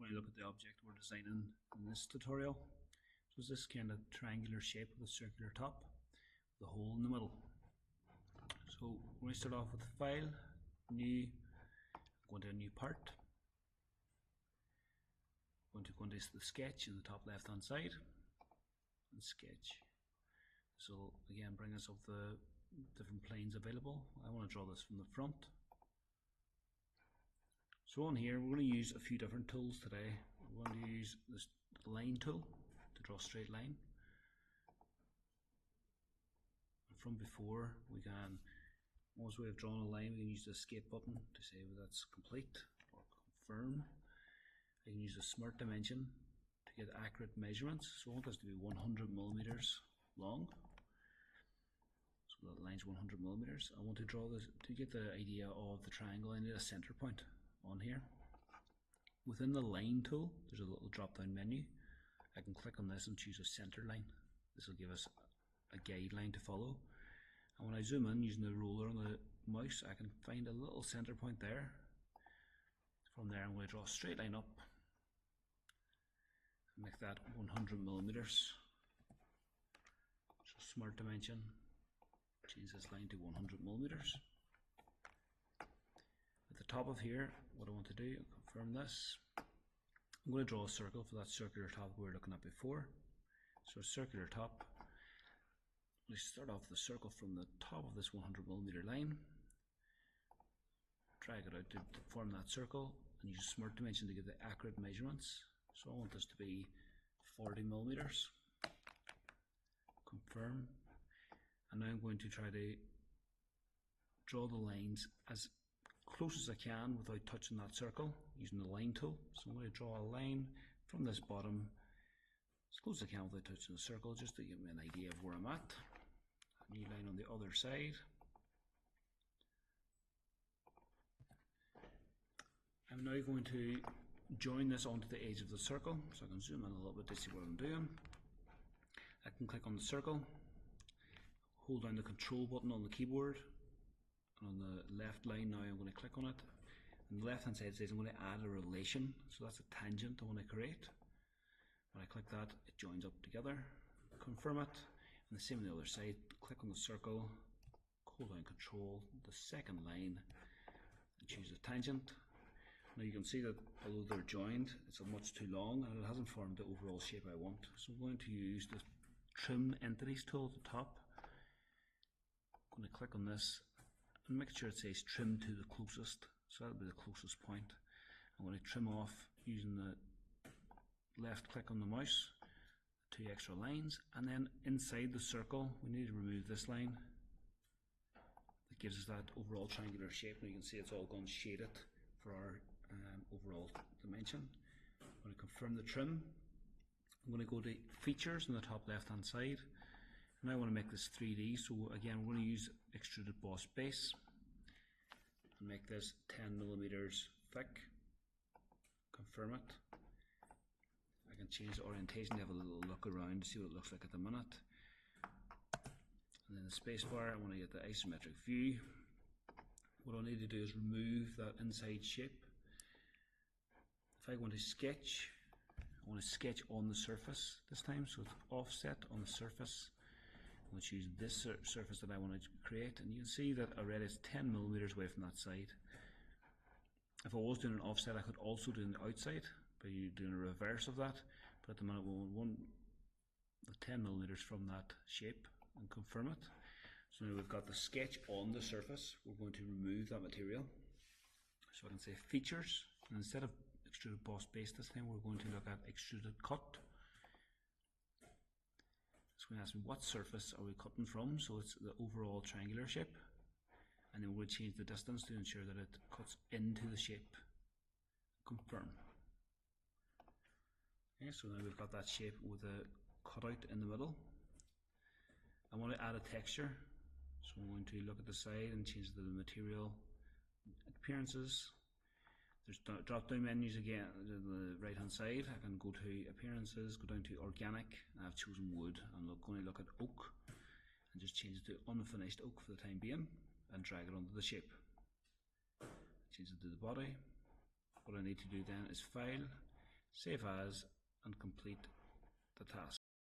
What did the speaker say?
going to look at the object we're designing in this tutorial. So it's this kind of triangular shape with a circular top, with a hole in the middle. So we're going to start off with File, New, go into a new part. I'm going to go into the sketch in the top left hand side and sketch. This will again bring us up the different planes available. I want to draw this from the front. So on here we're going to use a few different tools today. We're going to use this line tool to draw a straight line. And from before we can, once we have drawn a line, we can use the escape button to say that that's complete or confirm. I can use the smart dimension to get accurate measurements. So I want this to be 100 millimeters long. So that line's 100 millimeters. I want to draw this to get the idea of the triangle. I need a center point on here. Within the line tool, there's a little drop down menu. I can click on this and choose a center line. This will give us a guideline to follow. And when I zoom in using the ruler on the mouse, I can find a little center point there. From there I'm going to draw a straight line up and make that 100 millimeters. So smart dimension, change this line to 100 millimeters. At the top of here, what I want to do, confirm this. I'm going to draw a circle for that circular top we were looking at before. So a circular top. We start off the circle from the top of this 100 millimeter line. Drag it out to form that circle and use smart dimension to get the accurate measurements. So I want this to be 40 millimeters. Confirm. And now I'm going to try to draw the lines as close as I can without touching that circle using the line tool. So I'm going to draw a line from this bottom as close as I can without touching the circle, just to give me an idea of where I'm at. A new line on the other side. I'm now going to join this onto the edge of the circle, so I can zoom in a little bit to see what I'm doing. I can click on the circle, hold down the control button on the keyboard, and on the left line now I'm going to click on it. And the left hand side says I'm going to add a relation, so that's a tangent I want to create. When I click that, it joins up together. Confirm it, and the same on the other side. Click on the circle, hold down control, the second line, and choose a tangent. Now you can see that although they're joined, it's much too long and it hasn't formed the overall shape I want. So I'm going to use the Trim Entities tool at the top. I'm going to click on this and make sure it says trim to the closest, so that'll be the closest point. I'm going to trim off using the left click on the mouse, 2 extra lines, and then inside the circle we need to remove this line. That gives us that overall triangular shape. Now you can see it's all gone shaded for our overall dimension. I'm going to confirm the trim. I'm going to go to features on the top left hand side. Now I want to make this 3D, so again we're going to use extruded boss base and make this 10 millimeters thick. Confirm it. I can change the orientation to have a little look around to see what it looks like at the minute. And then the spacebar, I want to get the isometric view. What I need to do is remove that inside shape. If I want to sketch, I want to sketch on the surface this time, so it's offset on the surface. I'm going to choose this surface that I want to create, and you can see that already it's 10 millimeters away from that side. If I was doing an offset, I could also do the outside by doing a reverse of that, but at the moment we want the 10 millimeters from that shape and confirm it. So now we've got the sketch on the surface. We're going to remove that material. So I can say features, and instead of extruded boss base this time, we're going to look at extruded cut. It's going to ask me what surface are we cutting from, so it's the overall triangular shape, and then we're going to change the distance to ensure that it cuts into the shape. Confirm. Okay, so now we've got that shape with a cutout in the middle. I want to add a texture, so I'm going to look at the side and change the material appearances. There's drop down menus again on the right hand side. I can go to appearances, go down to organic, and I've chosen wood. I'm going to look at oak and just change it to unfinished oak for the time being and drag it onto the shape. Change it to the body. What I need to do then is File, save as, and complete the task.